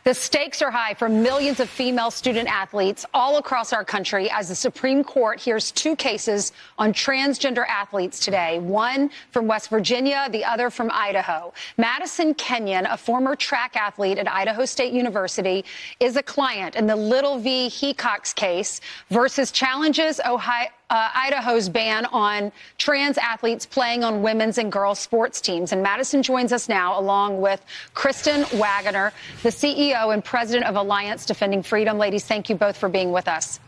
The stakes are high for millions of female student athletes all across our country as the Supreme Court hears two cases on transgender athletes today, one from West Virginia, the other from Idaho. Madison Kenyon, a former track athlete at Idaho State University, is a client in the Little v. Hecox case versus challenges Idaho's ban on trans athletes playing on women's and girls sports teams. And Madison joins us now along with Kristen Waggoner, the CEO and president of Alliance Defending Freedom. Ladies, thank you both for being with us.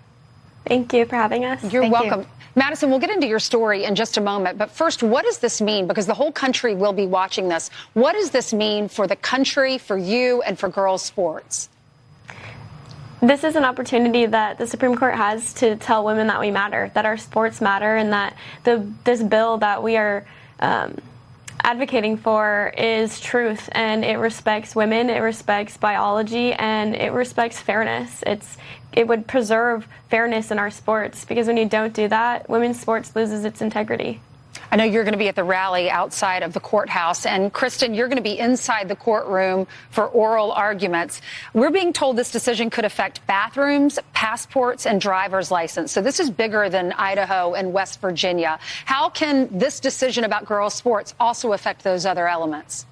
Thank you for having us. You're welcome. Madison, we'll get into your story in just a moment. But first, what does this mean? Because the whole country will be watching this. What does this mean for the country, for you, and for girls' sports? This is an opportunity that the Supreme Court has to tell women that we matter, that our sports matter, and that this bill that we are advocating for is truth, and it respects women, it respects biology, and it respects fairness. It would preserve fairness in our sports, because when you don't do that, women's sports loses its integrity. I know you're going to be at the rally outside of the courthouse. And Kristen, you're going to be inside the courtroom for oral arguments. We're being told this decision could affect bathrooms, passports, and driver's license. So this is bigger than Idaho and West Virginia. How can this decision about girls' sports also affect those other elements?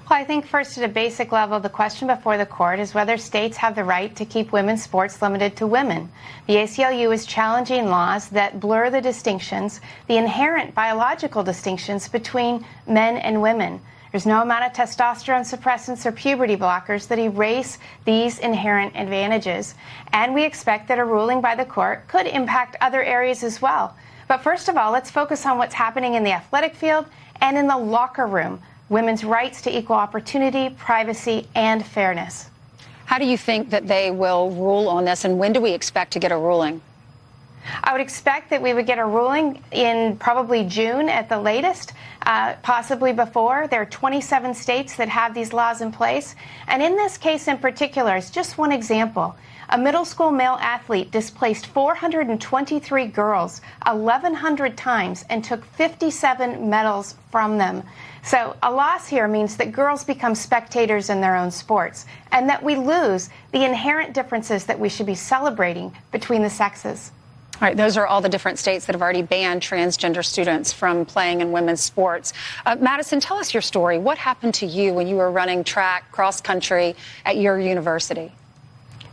Well, I think first at a basic level, the question before the court is whether states have the right to keep women's sports limited to women. The ACLU is challenging laws that blur the distinctions, the inherent biological distinctions between men and women. There's no amount of testosterone suppressants or puberty blockers that erase these inherent advantages. And we expect that a ruling by the court could impact other areas as well. But first of all, let's focus on what's happening in the athletic field and in the locker room. Women's rights to equal opportunity, privacy, and fairness. How do you think that they will rule on this, and when do we expect to get a ruling? I would expect that we would get a ruling in probably June at the latest, possibly before. There are 27 states that have these laws in place. And in this case in particular, it's just one example. A middle school male athlete displaced 423 girls 1,100 times and took 57 medals from them. So a loss here means that girls become spectators in their own sports, and that we lose the inherent differences that we should be celebrating between the sexes. All right, those are all the different states that have already banned transgender students from playing in women's sports. Madison, tell us your story. What happened to you when you were running track, cross country at your university?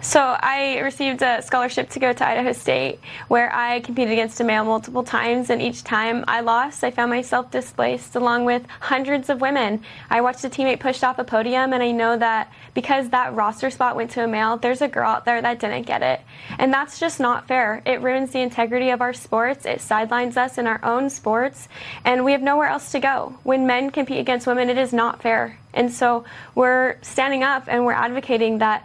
So I received a scholarship to go to Idaho State, where I competed against a male multiple times, and each time I lost, I found myself displaced along with hundreds of women. I watched a teammate pushed off a podium, and I know that because that roster spot went to a male, there's a girl out there that didn't get it. And that's just not fair. It ruins the integrity of our sports. It sidelines us in our own sports, and we have nowhere else to go. When men compete against women, it is not fair. And so we're standing up and we're advocating that,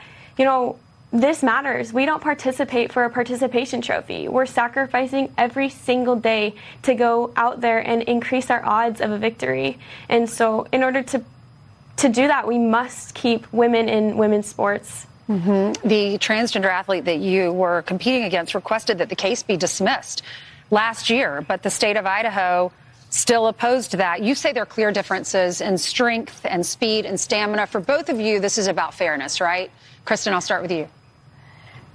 this matters. We don't participate for a participation trophy. We're sacrificing every single day to go out there and increase our odds of a victory. And so in order to do that, we must keep women in women's sports. Mm-hmm. The transgender athlete that you were competing against requested that the case be dismissed last year, but the state of Idaho still opposed that. You say there are clear differences in strength and speed and stamina. For both of you, this is about fairness, right? Kristen, I'll start with you.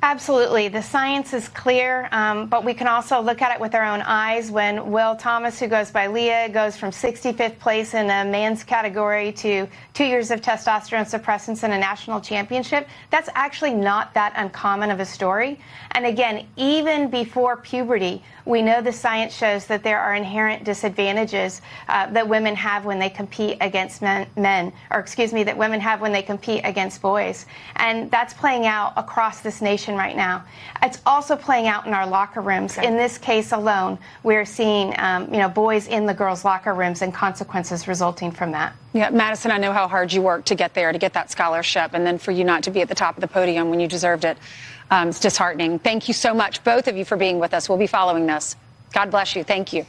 Absolutely. The science is clear, but we can also look at it with our own eyes. When Will Thomas, who goes by Leah, goes from 65th place in a man's category to 2 years of testosterone suppressants in a national championship, that's actually not that uncommon of a story. And again, even before puberty, we know the science shows that there are inherent disadvantages that women have when they compete against that women have when they compete against boys. And that's playing out across this nation right now. It's also playing out in our locker rooms. Okay. In this case alone, we're seeing, boys in the girls' locker rooms and consequences resulting from that. Yeah, Madison, I know how hard you worked to get there, to get that scholarship, and then for you not to be at the top of the podium when you deserved it. It's disheartening. Thank you so much, both of you, for being with us. We'll be following this. God bless you. Thank you.